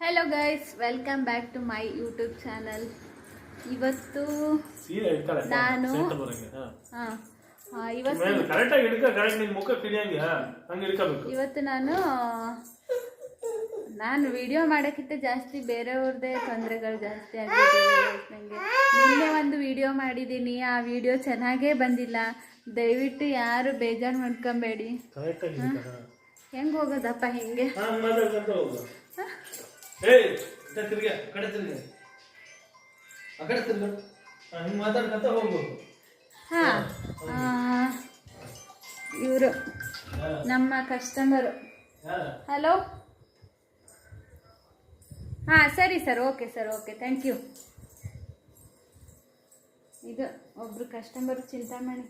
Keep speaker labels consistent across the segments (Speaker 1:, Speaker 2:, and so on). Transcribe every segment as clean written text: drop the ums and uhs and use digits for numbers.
Speaker 1: Hello guys, welcome back to my YouTube channel. ಇವತ್ತು ನಾನು ಇವತ್ತು ನಾನು ವಿಡಿಯೋ ಮಾಡೋಕ್ಕಿಂತ ಜಾಸ್ತಿ ಬೇರೆಯವ್ರದ್ದೇ ತೊಂದರೆಗಳು ಜಾಸ್ತಿ ಆಗಿದೆ. ನನಗೆ ನಿನ್ನೆ ಒಂದು ವಿಡಿಯೋ ಮಾಡಿದ್ದೀನಿ, ಆ ವಿಡಿಯೋ ಚೆನ್ನಾಗೇ ಬಂದಿಲ್ಲ. ದಯವಿಟ್ಟು ಯಾರು ಬೇಜಾರು ಮಾಡ್ಕೊಬೇಡಿ. ಹೆಂಗೆ ಹೋಗೋದಪ್ಪ ಹಿಂಗೆ? ಇವರು ನಮ್ಮ ಕಸ್ಟಮರು. ಹಲೋ, ಸರಿ sir, okay sir, okay, thank you. ಇದು ಒಬ್ರು ಕಸ್ಟಮರ್ ಚಿಂತಾಮಣಿ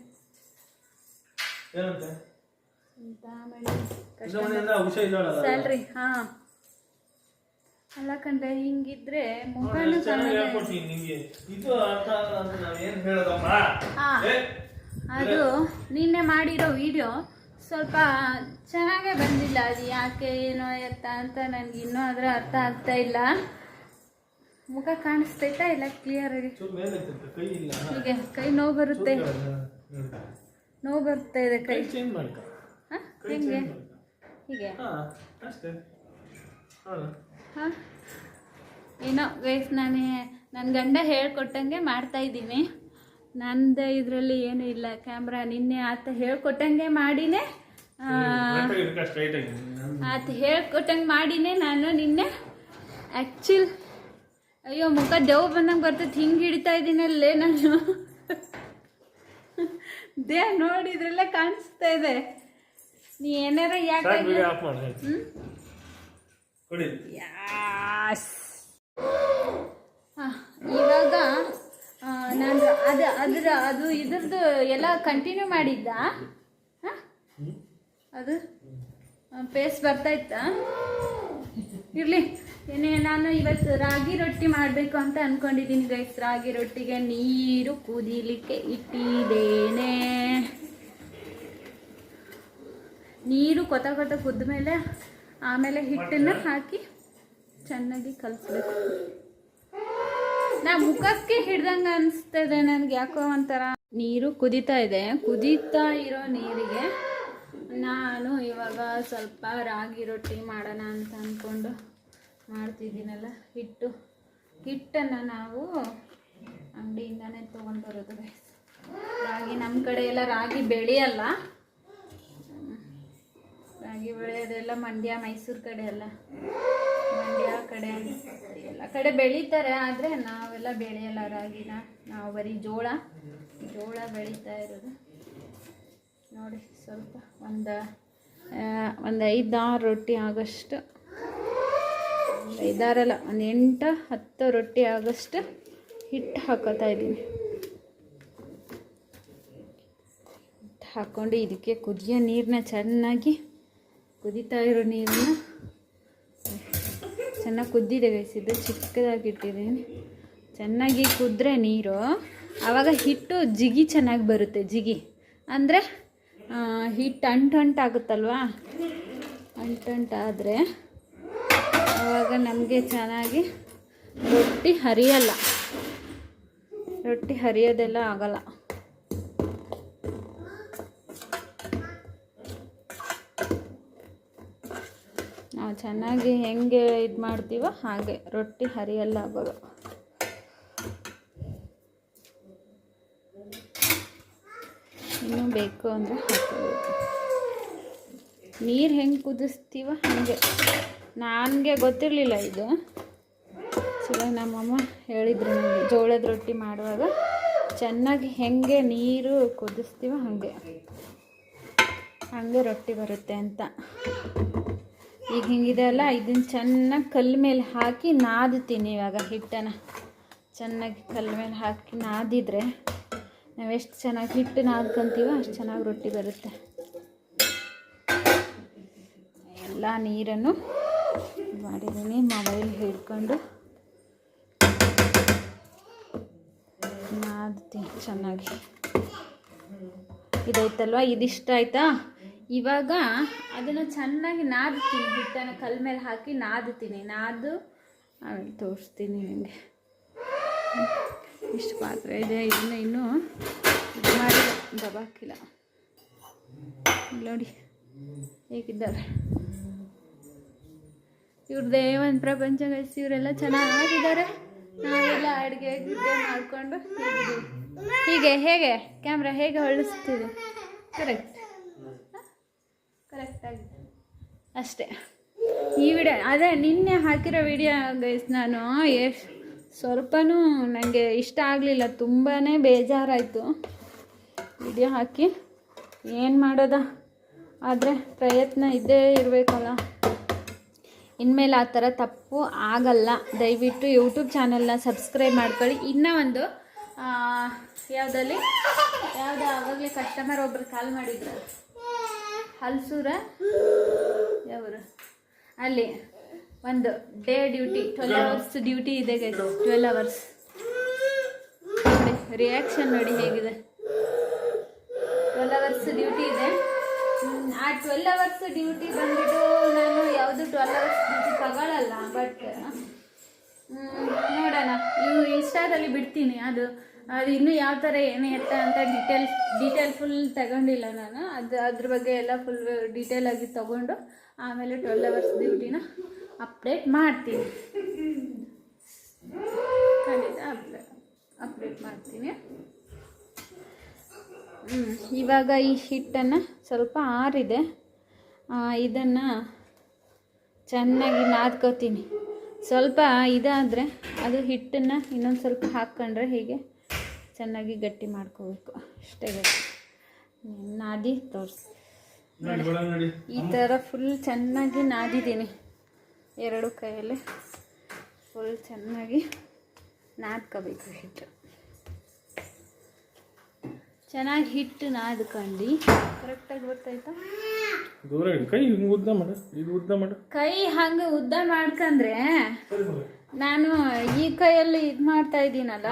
Speaker 1: ಸ್ಯಾಲ್ರಿ. ಅಲ್ಲ ಕಂಡ್ರೆ ಹಿಂಗಿದ್ರೆ ಮುಖನೂ ಅದು ನಿನ್ನೆ ಮಾಡಿರೋ ವಿಡಿಯೋ ಸ್ವಲ್ಪ ಚೆನ್ನಾಗೇ ಬಂದಿಲ್ಲ. ಅದು ಯಾಕೆ ಏನೋ ಎತ್ತ ಅಂತ ನನಗೆ ಇನ್ನೂ ಅದರ ಅರ್ಥ ಆಗ್ತಾ ಇಲ್ಲ. ಮುಖ ಕಾಣಿಸ್ತೈತಾ ಇಲ್ಲ ಕ್ಲಿಯರ್ ಆಗಿ? ಹೀಗೆ ಕೈ ನೋವು ಬರುತ್ತೆ, ನೋವು ಬರ್ತಾ ಇದೆ ಕೈ. ಹೆಂಗೆ ಹೀಗೆ? ಏನೋ ಗೈಸ್, ನನ್ನ ಗಂಡ ಹೇಳ್ಕೊಟ್ಟಂಗೆ ಮಾಡ್ತಾಯಿದ್ದೀನಿ. ನಂದು ಇದರಲ್ಲಿ ಏನೂ ಇಲ್ಲ. ಕ್ಯಾಮ್ರಾ ನಿನ್ನೆ ಆತ ಹೇಳ್ಕೊಟ್ಟಂಗೆ ಮಾಡಿನೇ ನಾನು ನಿನ್ನೆ ಆ್ಯಕ್ಚುಲ್ ಅಯ್ಯೋ ಮುಖ ದೇವ್ ಬಂದಂಗೆ ಬರ್ತೈತೆ. ಹಿಂಗೆ ಹಿಡಿತಾ ಇದ್ದೀನಲ್ಲೇ ನಾನು. ನೋಡಿದ್ರಲ್ಲೇ ಕಾಣಿಸ್ತಾ ಇದೆ. ನೀ ಏನಾರ ಯಾಕೆ ಇವಾಗ ನಾನು ಅದು ಇದ್ರದ್ದು ಎಲ್ಲ ಕಂಟಿನ್ಯೂ ಮಾಡಿದ್ದ. ಅದು ಪೇಸ್ಟ್ ಬರ್ತಾಯಿತ್ತಾ? ಇರಲಿ, ನಾನು ಇವತ್ತು ರಾಗಿ ರೊಟ್ಟಿ ಮಾಡಬೇಕು ಅಂತ ಅಂದ್ಕೊಂಡಿದ್ದೀನಿ ಗೈಸ್. ರಾಗಿ ರೊಟ್ಟಿಗೆ ನೀರು ಕುದೀಲಿಕ್ಕೆ ಇಟ್ಟಿದ್ದೇನೆ. ನೀರು ಕೊತ ಕುದ್ದ ಮೇಲೆ ಆಮೇಲೆ ಹಿಟ್ಟನ್ನು ಹಾಕಿ ಚೆನ್ನಾಗಿ ಕಲಿಸ್ಬೇಕು. ನಾ ಮುಖಕ್ಕೆ ಹಿಡ್ದಂಗೆ ಅನಿಸ್ತದೆ ನನಗೆ, ಯಾಕೋ ಒಂಥರ. ನೀರು ಕುದೀತಾ ಇದೆ. ಕುದೀತಾ ಇರೋ ನೀರಿಗೆ ನಾನು ಇವಾಗ ಸ್ವಲ್ಪ ರಾಗಿ ರೊಟ್ಟಿ ಮಾಡೋಣ ಅಂತ ಅಂದ್ಕೊಂಡು ಮಾಡ್ತಿದ್ದೀನಲ್ಲ. ಹಿಟ್ಟನ್ನು ನಾವು ಅಂಗಡಿಯಿಂದನೇ ತೊಗೊಂಡು ಬರೋದು ಗೈಸ್. ರಾಗಿ ನಮ್ಮ ಕಡೆ ಎಲ್ಲ ರಾಗಿ ಬೆಳೆಯಲ್ಲ. ರಾಗಿ ಬೆಳೆಯೋದೆಲ್ಲ ಮಂಡ್ಯ, ಮೈಸೂರು ಕಡೆ ಎಲ್ಲ, ಮಂಡ್ಯ ಕಡೆ ಎಲ್ಲ ಕಡೆ ಬೆಳೀತಾರೆ. ಆದರೆ ನಾವೆಲ್ಲ ಬೆಳೆಯಲ್ಲ ರಾಗಿನ. ನಾವು ಬರೀ ಜೋಳ ಬೆಳೀತಾ ಇರೋದು. ನೋಡಿ, ಸ್ವಲ್ಪ ಒಂದು 5-6 ರೊಟ್ಟಿ ಆಗೋಷ್ಟು, 5-6 ಅಲ್ಲ, ಒಂದು 8-10 ರೊಟ್ಟಿ ಆಗೋಷ್ಟು ಹಿಟ್ಟು ಹಾಕೋತಾ ಇದ್ದೀನಿ. ಹಿಟ್ಟು ಹಾಕ್ಕೊಂಡು ಇದಕ್ಕೆ ಕುದಿಯೋ ನೀರನ್ನ ಚೆನ್ನಾಗಿ, ಕುದೀತಾ ಇರೋ ನೀರನ್ನ ಚೆನ್ನಾಗಿ ಕುದ್ದಿದೆ ಗೈಸಿದ್ದು, ಚಿಕ್ಕದಾಗಿ ಇಟ್ಟಿದ್ದೀನಿ. ಚೆನ್ನಾಗಿ ಕುದ್ರೆ ನೀರು, ಆವಾಗ ಹಿಟ್ಟು ಜಿಗಿ ಚೆನ್ನಾಗಿ ಬರುತ್ತೆ. ಜಿಗಿ ಅಂದರೆ ಹಿಟ್ಟು ಅಂಟಾಗುತ್ತಲ್ವಾ? ಅಂಟಾದರೆ ಆವಾಗ ನಮಗೆ ಚೆನ್ನಾಗಿ ರೊಟ್ಟಿ ಹರಿಯೋದೆಲ್ಲ ಆಗಲ್ಲ. ನಾವು ಚೆನ್ನಾಗಿ ಹೆಂಗೆ ಇದು ಮಾಡ್ತೀವೋ ಹಾಗೆ ರೊಟ್ಟಿ ಹರಿಯಲ್ಲ ಆಗೋದು. ಇನ್ನೂ ಬೇಕು ಅಂದರೆ ಹಾಕೋದು. ನೀರು ಹೆಂಗೆ ಕುದಿಸ್ತೀವ ಹಾಗೆ. ನನಗೆ ಗೊತ್ತಿರಲಿಲ್ಲ ಇದು. ಸಲ ನಮ್ಮಮ್ಮ ಹೇಳಿದ್ರು ನನಗೆ, ಜೋಳದ ರೊಟ್ಟಿ ಮಾಡುವಾಗ ಚೆನ್ನಾಗಿ ಹೆಂಗೆ ನೀರು ಕುದಿಸ್ತೀವ ಹಾಗೆ ರೊಟ್ಟಿ ಬರುತ್ತೆ ಅಂತ. ಈಗ ಹಿಂಗಿದೆ ಅಲ್ಲ, ಇದನ್ನು ಚೆನ್ನಾಗಿ ಕಲ್ಲು ಮೇಲೆ ಹಾಕಿ ನಾದ್ತೀನಿ. ಇವಾಗ ಹಿಟ್ಟನ್ನು ಚೆನ್ನಾಗಿ ಕಲ್ಲು ಮೇಲೆ ಹಾಕಿ ನಾದಿದ್ರೆ ನಾವು ಎಷ್ಟು ಚೆನ್ನಾಗಿ ಹಿಟ್ಟು ನಾದ್ಕೊಂತೀವೋ ಅಷ್ಟು ಚೆನ್ನಾಗಿ ರೊಟ್ಟಿ ಬರುತ್ತೆ. ಎಲ್ಲ ನೀರನ್ನು ಮಾಡಿದ್ದೀನಿ. ಮೊಬೈಲ್ ಹಿಡ್ಕೊಂಡು ನಾದ್ತೀನಿ ಚೆನ್ನಾಗಿ. ಇದೈತಲ್ವ, ಇದಿಷ್ಟ ಆಯಿತಾ? ಇವಾಗ ಅದನ್ನು ಚೆನ್ನಾಗಿ ನಾದ್ತೀನಿ. ಹಿಟ್ಟನ್ನು ಕಲ್ ಮೇಲೆ ಹಾಕಿ ನಾದ್ತೀನಿ. ಆಮೇಲೆ ತೋರಿಸ್ತೀನಿ ನಿಮಗೆ. ಇಷ್ಟು ಪಾತ್ರೆ ಇದೆ, ಇದನ್ನ ಇನ್ನೂ ಇದು ಮಾಡಿಲ್ಲ, ದಬಾಕಿಲ್ಲ. ನೋಡಿ ಹೇಗಿದ್ದಾರೆ. ಇವ್ರದ್ದೇ ಒಂದು ಪ್ರಪಂಚ ಗೈಸ್. ಇವರೆಲ್ಲ ಚೆನ್ನಾಗಿದ್ದಾರೆ. ನಾವೆಲ್ಲ ಅಡುಗೆ ಮಾಡಿಕೊಂಡು ಹೀಗೆ ಹೇಗೆ ಕ್ಯಾಮ್ರಾ ಹೇಗೆ ಹೊಳಿಸ್ತಿದೆ. ಕರೆಕ್ಟಾಗಿದೆ ಅಷ್ಟೇ. ಈ ವಿಡಿಯೋ ಅದೇ ನಿನ್ನೆ ಹಾಕಿರೋ ವಿಡಿಯೋ ಗೈಸ್. ನಾನು ಸ್ವಲ್ಪನೂ ನನಗೆ ಇಷ್ಟ ಆಗಲಿಲ್ಲ, ತುಂಬಾ ಬೇಜಾರಾಯಿತು ವಿಡಿಯೋ ಹಾಕಿ. ಏನು ಮಾಡೋದ, ಆದರೆ ಪ್ರಯತ್ನ ಇದ್ದೇ ಇರಬೇಕಲ್ಲ. ಇನ್ಮೇಲೆ ಆ ಥರ ತಪ್ಪು ಆಗಲ್ಲ. ದಯವಿಟ್ಟು ಯೂಟ್ಯೂಬ್ ಚಾನಲ್ನ ಸಬ್ಸ್ಕ್ರೈಬ್ ಮಾಡ್ಕೊಳ್ಳಿ. ಇನ್ನೂ ಒಂದು ಯಾವುದೋ ಆವಾಗಲೇ ಕಸ್ಟಮರ್ ಒಬ್ರು ಕಾಲ್ ಮಾಡಿದ್ರು, ಹಲ್ಸೂರ ಯಾವರು, ಅಲ್ಲಿ ಒಂದು ಡೇ ಡ್ಯೂಟಿ 12 ಅವರ್ಸ್ ಡ್ಯೂಟಿ ಇದೆ ಗೈಸ್. 12 ಅವರ್ಸ್ ನೋಡಿ, ರಿಯಾಕ್ಷನ್ ನೋಡಿ ಹೇಗಿದೆ. 12 ಅವರ್ಸ್ ಡ್ಯೂಟಿ ಇದೆ. ಆ 12 ಅವರ್ಸ್ ಡ್ಯೂಟಿ ಬಂದ್ಬಿಟ್ಟು ನಾನು ಯಾವುದು 12 ಅವರ್ಸ್ ಡ್ಯೂಟಿ ತಗೊಳ್ಳಲ್ಲ. ಬಟ್ ನೋಡೋಣ, ಇವು ಇನ್ಸ್ಟಾದಲ್ಲಿ ಬಿಡ್ತೀನಿ. ಅದು ಇನ್ನೂ ಯಾವ ಥರ ಏನು ಎತ್ತ ಅಂತ ಡೀಟೇಲ್ ಫುಲ್ ತಗೊಂಡಿಲ್ಲ ನಾನು. ಅದ್ರ ಬಗ್ಗೆ ಎಲ್ಲ ಫುಲ್ ಡೀಟೇಲಾಗಿ ತೊಗೊಂಡು ಆಮೇಲೆ 12 ಅವರ್ಸ್ ಡ್ಯೂಟಿನ ಅಪ್ಡೇಟ್ ಮಾಡ್ತೀನಿ. ಖಂಡಿತ ಅಪ್ಡೇಟ್ ಮಾಡ್ತೀನಿ. ಇವಾಗ ಈ ಹಿಟ್ಟನ್ನು ಸ್ವಲ್ಪ ಆರಿದೆ, ಇದನ್ನು ಚೆನ್ನಾಗಿ ನಾದ್ಕೋತೀನಿ. ಸ್ವಲ್ಪ ಇದಾದರೆ ಅದು ಹಿಟ್ಟನ್ನು ಇನ್ನೊಂದು ಸ್ವಲ್ಪ ಹಾಕ್ಕೊಂಡ್ರೆ ಹೀಗೆ ಚೆನ್ನಾಗಿ ಗಟ್ಟಿ ಮಾಡ್ಕೋಬೇಕು. ಅಷ್ಟೇ ಗಟ್ಟಿ ನಾದಿ ತೋರಿಸಿ. ಈ ಥರ ಫುಲ್ ಚೆನ್ನಾಗಿ ನಾದಿದ್ದೀನಿ. 2 ಕೈಯಲ್ಲಿ ಫುಲ್ ಚೆನ್ನಾಗಿ ನಾದ್ಕೋಬೇಕು ಹಿಟ್ಟು. ಚೆನ್ನಾಗಿ ಹಿಟ್ಟು ನಾದ್ಕೊಂಡು ಕರೆಕ್ಟಾಗಿ ಬರ್ತಾಯ್ತಾ. ಕೈ ಹಂಗೆ ಉದ್ದ ಮಾಡ್ಕೊಂಡ್ರೆ ನಾನು ಈ ಕೈಯಲ್ಲಿ ಇದು ಮಾಡ್ತಾ ಇದ್ದೀನಲ್ಲ.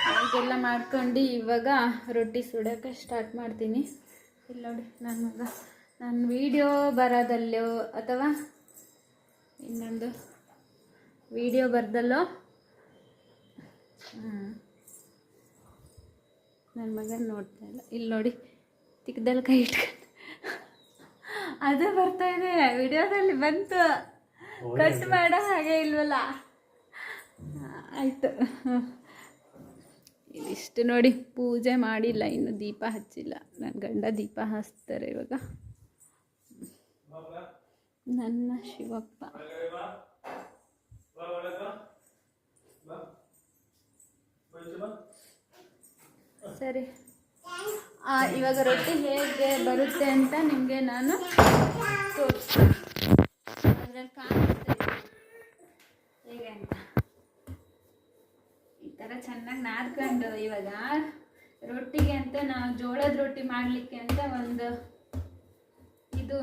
Speaker 1: ಹಾಗೆಲ್ಲ ಮಾಡ್ಕೊಂಡು ಇವಾಗ ರೊಟ್ಟಿ ಸುಡೋಕ್ಕೆ ಸ್ಟಾರ್ಟ್ ಮಾಡ್ತೀನಿ. ಇಲ್ಲಿ ನೋಡಿ ನನ್ನ ವಿಡಿಯೋ ಬರೋದಲ್ಲೋ ಅಥವಾ ಇನ್ನೊಂದು ವಿಡಿಯೋ ಬರ್ದಲ್ಲೋ ನನ್ನ ಮಗನ ನೋಡ್ತಾ ಇಲ್ಲ. ಇಲ್ಲಿ ನೋಡಿ ತಿಕ್ಕದಲ್ಲಿ ಕೈ ಇಟ್ಕೊಂಡು ಅದು ಬರ್ತಾ ಇದೆ ವಿಡಿಯೋದಲ್ಲಿ ಬಂತು. ಕಟ್ ಮಾಡೋ ಹಾಗೆ ಇಲ್ವಲ್ಲ. ಆಯಿತು, ಇದಿಷ್ಟು ನೋಡಿ. ಪೂಜೆ ಮಾಡಿಲ್ಲ, ಇನ್ನು ದೀಪ ಹಚ್ಚಿಲ್ಲ. ನನ್ನ ಗಂಡ ದೀಪ ಹಚ್ತಾರೆ ಇವಾಗ. ನನ್ನ ಶಿವಪ್ಪ ಸರಿ. ಇವಾಗ ರೊಟ್ಟಿ ಹೇಗೆ ಬರುತ್ತೆ ಅಂತ ನಿಮಗೆ ನಾನು ತೋರಿಸ್ತೀನಿ. ಅದ್ರಲ್ಲಿ ಕಾಣಿಸ್ತಾ ಹೇಗೆ ಅಂತ. ಈ ಥರ ಚೆನ್ನಾಗಿ ನಾದ್ಕೊಂಡು ಇವಾಗ ರೊಟ್ಟಿಗೆ ಅಂತ ನಾವು ಜೋಳದ ರೊಟ್ಟಿ ಮಾಡಲಿಕ್ಕೆ ಅಂತ ಒಂದು ಇದು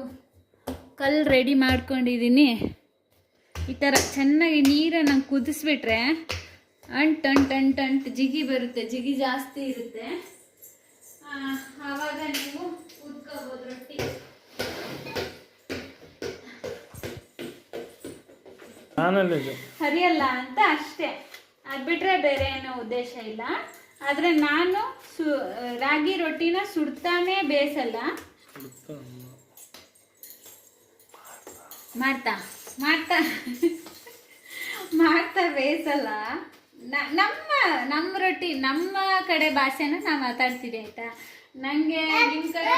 Speaker 1: ಕಲ್ಲು ರೆಡಿ ಮಾಡ್ಕೊಂಡಿದ್ದೀನಿ. ಈ ಥರ ಚೆನ್ನಾಗಿ ನೀರನ್ನು ಕುದಿಸ್ಬಿಟ್ರೆ ಅಂಟು ಜಿಗಿ ಬರುತ್ತೆ. ಜಿಗಿ ಜಾಸ್ತಿ ಇರುತ್ತೆ, ಆವಾಗ ನೀವು ಕುದ್ಕೋಬೋದು ರೊಟ್ಟಿ. ಹರಿಯಲ್ಲ ಅಂತ ಅಷ್ಟೇ, ಅದು ಬಿಟ್ಟರೆ ಬೇರೆ ಏನೋ ಉದ್ದೇಶ ಇಲ್ಲ. ಆದರೆ ನಾನು ರಾಗಿ ರೊಟ್ಟಿನ ಸುಡ್ತಾನೆ ಬೇಯಿಸಲ್ಲ, ಮಾಡ್ತಾ ಬೇಯಿಸಲ್ಲ. ನಮ್ಮ ರೊಟ್ಟಿ, ನಮ್ಮ ಕಡೆ ಭಾಷೆನ ನಾವು ಮಾತಾಡ್ತೀವಿ ಆಯಿತಾ. ನನಗೆ ನಿಮ್ಮ ಕಡೆ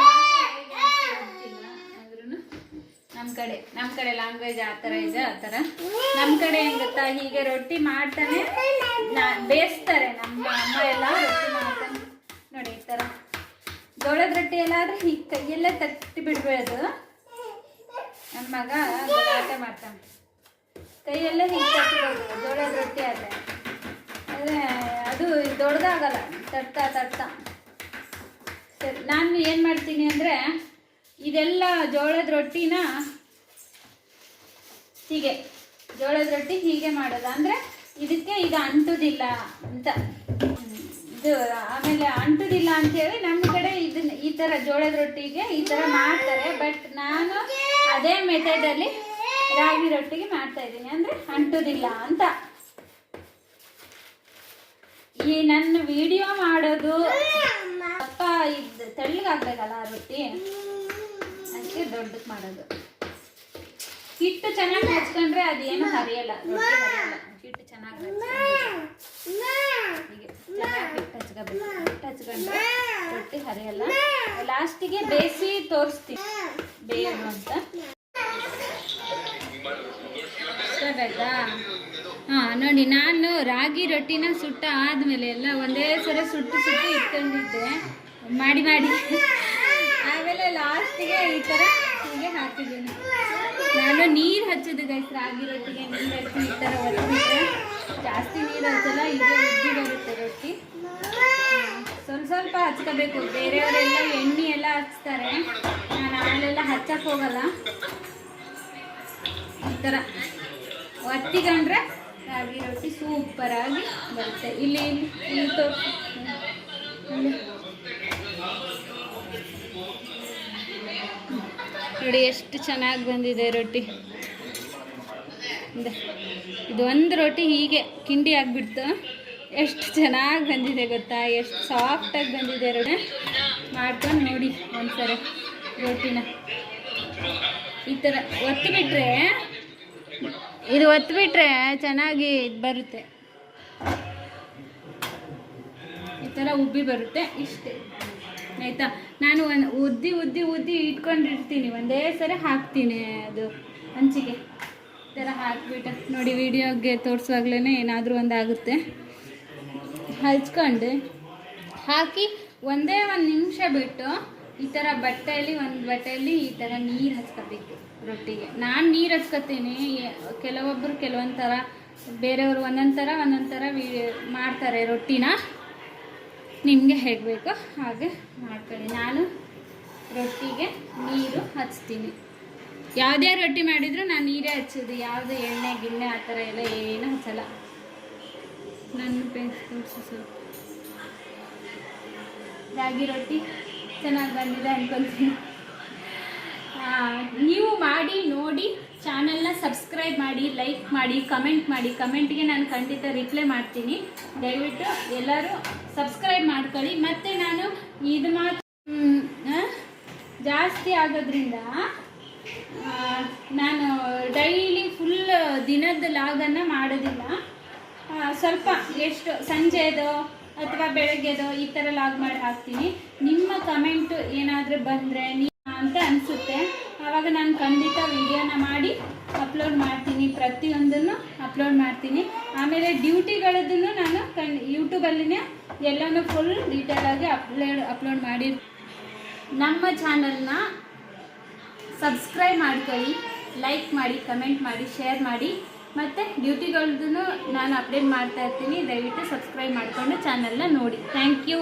Speaker 1: ಗೊತ್ತಿಲ್ಲ, ಆದ್ರೂ ನಮ್ಮ ಕಡೆ ಲ್ಯಾಂಗ್ವೇಜ್ ಆ ಥರ ಇದೆ. ಆ ಥರ ನಮ್ಮ ಕಡೆ ಏನು ಗೊತ್ತಾ, ಹೀಗೆ ರೊಟ್ಟಿ ಮಾಡ್ತಾನೆ ಬೇಯಿಸ್ತಾರೆ. ನಮ್ಮ ಅಮ್ಮ ಎಲ್ಲ ರೊಟ್ಟಿ ಮಾಡ್ತಾನೆ ನೋಡಿ. ಈ ಥರ ಜೋಳದ ರೊಟ್ಟಿ ಎಲ್ಲ ಆದರೆ ಹೀಗೆ ಕೈಯಲ್ಲೇ ತಟ್ಟಿ ಬಿಡ್ಬೋದು. ನನ್ನ ಮಗ ಗಲಾಟೆ ಮಾಡ್ತಾನೆ, ಕೈಯಲ್ಲೇ ಹೀಗೆ ತಟ್ಟಿಬಿಡ್ಬೋದು ಜೋಳದ ರೊಟ್ಟಿ ಆದರೆ. ಆದರೆ ಅದು ದೊಡ್ಡದಾಗಲ್ಲ, ತಟ್ತಾ. ಸರಿ, ನಾನು ಏನು ಮಾಡ್ತೀನಿ ಅಂದರೆ ಇದೆಲ್ಲ ಜೋಳದ ರೊಟ್ಟಿನ ಜೋಳದ ರೊಟ್ಟಿ ಹೀಗೆ ಮಾಡೋದು. ಅಂದರೆ ಇದಕ್ಕೆ ಇದು ಅಂಟುದಿಲ್ಲ ಅಂತ. ಇದು ಆಮೇಲೆ ಅಂಟುದಿಲ್ಲ ಅಂಥೇಳಿ ನಮ್ಮ ಕಡೆ ಇದನ್ನ ಈ ಥರ ಜೋಳದ ರೊಟ್ಟಿಗೆ ಈ ಥರ ಮಾಡ್ತಾರೆ. ಬಟ್ ನಾನು ಅದೇ ಮೆಥಡಲ್ಲಿ ರಾಗಿ ರೊಟ್ಟಿಗೆ ಮಾಡ್ತಾ ಇದ್ದೀನಿ, ಅಂದರೆ ಅಂಟುದಿಲ್ಲ ಅಂತ. ಈ ನನ್ನ ವಿಡಿಯೋ ಮಾಡೋದು ಅಪ್ಪ ಇದು ತೆಳ್ಳಗಾಗಬೇಕಲ್ಲ ರೊಟ್ಟಿ, ಅದಕ್ಕೆ ದೊಡ್ಡಕ್ಕೆ ಮಾಡೋದು. ಹಿಟ್ಟು ಚೆನ್ನಾಗಿ ಹಚ್ಕೊಂಡ್ರೆ ಅದೇನು ಹರಿಯಲ್ಲ, ರೊಟ್ಟಿ ಹರಿಯಲ್ಲ. ಹಿಟ್ಟು ಚೆನ್ನಾಗಿ ಹೀಗೆ ಚೆನ್ನಾಗಿ ಹಿಟ್ಟು ಹಚ್ಕೋಬೇಕು. ಹಿಟ್ಟು ಹಚ್ಕೊಂಡ್ರೆ ರೊಟ್ಟಿ ಹರಿಯಲ್ಲ. ಲಾಸ್ಟಿಗೆ ಬೇಯಿಸಿ ತೋರಿಸ್ತೀನಿ ಬೇಯೋದು ಅಂತ. ಆಯ್ತಾ? ಹಾಂ ನೋಡಿ, ನಾನು ರಾಗಿ ರೊಟ್ಟಿನ ಸುಟ್ಟ ಆದಮೇಲೆ ಎಲ್ಲ ಒಂದೇ ಸಲ ಸುಟ್ಟು ಇಟ್ಕೊಂಡಿದ್ದೆ ಮಾಡಿ ಆಮೇಲೆ ಲಾಸ್ಟಿಗೆ ಈ ಥರ ಹೀಗೆ ಹಾಕಿದ್ದೀನಿ. ನಾನು ನೀರು ಹಚ್ಚೋದು ಗೈಸ್, ರಾಗಿ ರೊಟ್ಟಿಗೆ ನೀರು ಹಚ್ಚಿ ಈ ಥರ ಒತ್ತಿಬಿಟ್ರೆ ಜಾಸ್ತಿ ನೀರು ಹಚ್ಚಲ್ಲ, ಈಗ ಉದ್ದಿ ಬರುತ್ತೆ ರೊಟ್ಟಿ. ಸ್ವಲ್ಪ ಹಚ್ಕೋಬೇಕು. ಬೇರೆಯವರೆಲ್ಲ ಎಣ್ಣೆ ಎಲ್ಲ ಹಚ್ತಾರೆ, ನಾನು ಆಮೇಲೆಲ್ಲ ಹಚ್ಚಕ್ಕೆ ಹೋಗಲ್ಲ. ಈ ಥರ ಒತ್ತಿಕೊಂಡ್ರೆ ರಾಗಿ ರೊಟ್ಟಿ ಸೂಪರಾಗಿ ಬರುತ್ತೆ. ಇಲ್ಲಿ ತೋರಿಸಿ ನೋಡಿ ಎಷ್ಟು ಚೆನ್ನಾಗಿ ಬಂದಿದೆ ರೊಟ್ಟಿ. ಇದು ಒಂದು ರೊಟ್ಟಿ ಹೀಗೆ ಕಿಂಡಿ ಆಗಿಬಿಡ್ತು. ಎಷ್ಟು ಚೆನ್ನಾಗಿ ಬಂದಿದೆ ಗೊತ್ತಾ, ಎಷ್ಟು ಸಾಫ್ಟಾಗಿ ಬಂದಿದೆ ರೊಟ್ಟಿ. ಮಾಡ್ಕೊಂಡು ನೋಡಿ ಒಂದ್ಸರಿ ರೊಟ್ಟಿನ ಈ ಥರ ಒತ್ತಿಬಿಟ್ರೆ, ಇದು ಒತ್ತಿಬಿಟ್ರೆ ಚೆನ್ನಾಗಿ ಬರುತ್ತೆ. ಈ ಥರ ಉಬ್ಬಿ ಬರುತ್ತೆ. ಇಷ್ಟೇ ಆಯಿತಾ. ನಾನು ಉದ್ದಿ ಇಟ್ಕೊಂಡಿರ್ತೀನಿ, ಒಂದೇ ಸರಿ ಹಾಕ್ತೀನಿ ಅದು ಹಂಚಿಗೆ. ಈ ಥರ ಹಾಕ್ಬಿಟ್ಟು ನೋಡಿ, ವಿಡಿಯೋಗೆ ತೋರಿಸುವಾಗ್ಲೇ ಏನಾದರೂ ಒಂದು ಆಗುತ್ತೆ. ಹಚ್ಕೊಂಡು ಹಾಕಿ ಒಂದೇ ಒಂದು ನಿಮಿಷ ಬಿಟ್ಟು ಈ ಥರ ಒಂದು ಬಟ್ಟೆಯಲ್ಲಿ ಈ ಥರ ನೀರು ಹಚ್ಕೋಬೇಕು ರೊಟ್ಟಿಗೆ. ನಾನು ನೀರು ಹಚ್ಕೋತೀನಿ. ಕೆಲವೊಬ್ಬರು ಕೆಲವೊಂದು ಥರ, ಬೇರೆಯವರು ಒಂದೊಂದು ಥರ ಮಾಡ್ತಾರೆ ರೊಟ್ಟಿನ. ನಿಮಗೆ ಹೇಗೆ ಬೇಕೋ ಹಾಗೆ ಮಾಡ್ಕೊಳ್ಳಿ. ನಾನು ರೊಟ್ಟಿಗೆ ನೀರು ಹಚ್ತೀನಿ. ಯಾವುದೇ ರೊಟ್ಟಿ ಮಾಡಿದರೂ ನಾನು ನೀರೇ ಹಚ್ಚೋದು, ಯಾವುದೇ ಎಣ್ಣೆ ಗಿಣ್ಣೆ ಆ ಥರ ಎಲ್ಲ ಏನು ಹಚ್ಚಲ್ಲ. ನನ್ನ ತೋರಿಸಿ ರಾಗಿ ರೊಟ್ಟಿ ಚೆನ್ನಾಗಿ ಬಂದಿದೆ ಅನ್ಕೊಳ್ತೀನಿ. ನೀವು ಮಾಡಿ ನೋಡಿ, ಚಾನಲ್ನ ಸಬ್ಸ್ಕ್ರೈಬ್ ಮಾಡಿ, ಲೈಕ್ ಮಾಡಿ, ಕಮೆಂಟ್ ಮಾಡಿ. ಕಮೆಂಟ್ಗೆ ನಾನು ಖಂಡಿತ ರಿಪ್ಲೈ ಮಾಡ್ತೀನಿ. ದಯವಿಟ್ಟು ಎಲ್ಲರೂ ಸಬ್ಸ್ಕ್ರೈಬ್ ಮಾಡ್ಕೊಳ್ಳಿ. ಮತ್ತು ನಾನು ಇದು ಮಾತ್ರ ಜಾಸ್ತಿ ಆಗೋದ್ರಿಂದ ನಾನು ಡೈಲಿ ಫುಲ್ ದಿನದ ಲಾಗನ್ನು ಮಾಡೋದಿಲ್ಲ. ಸ್ವಲ್ಪ ಎಷ್ಟು ಸಂಜೆದೋ ಅಥವಾ ಬೆಳಗ್ಗೆದೋ ಈ ಥರ ಲಾಗ್ ಮಾಡಿ ಹಾಕ್ತೀನಿ. ನಿಮ್ಮ ಕಮೆಂಟು ಏನಾದರೂ ಬಂದರೆ ಅಂತ ಅನಿಸುತ್ತೆ, ಆವಾಗ ನಾನು ಖಂಡಿತ ವಿಡಿಯೋನ ಮಾಡಿ ಅಪ್ಲೋಡ್ ಮಾಡ್ತೀನಿ. ಪ್ರತಿಯೊಂದನ್ನು ಅಪ್ಲೋಡ್ ಮಾಡ್ತೀನಿ. ಆಮೇಲೆ ಡ್ಯೂಟಿಗಳದ್ದನ್ನು ನಾನು ಯೂಟ್ಯೂಬಲ್ಲಿನೇ ಎಲ್ಲನೂ ಫುಲ್ ಡೀಟೇಲಾಗಿ ಅಪ್ಲೋಡ್ ಮಾಡಿ. ನಮ್ಮ ಚಾನಲ್ನ ಸಬ್ಸ್ಕ್ರೈಬ್ ಮಾಡ್ಕೊಳ್ಳಿ, ಲೈಕ್ ಮಾಡಿ, ಕಮೆಂಟ್ ಮಾಡಿ, ಶೇರ್ ಮಾಡಿ. ಮತ್ತು ಡ್ಯೂಟಿಗಳದ್ದನ್ನು ನಾನು ಅಪ್ಡೇಟ್ ಮಾಡ್ತಾ ಇರ್ತೀನಿ. ದಯವಿಟ್ಟು ಸಬ್ಸ್ಕ್ರೈಬ್ ಮಾಡಿಕೊಂಡು ಚಾನಲ್ನ ನೋಡಿ. Thank you.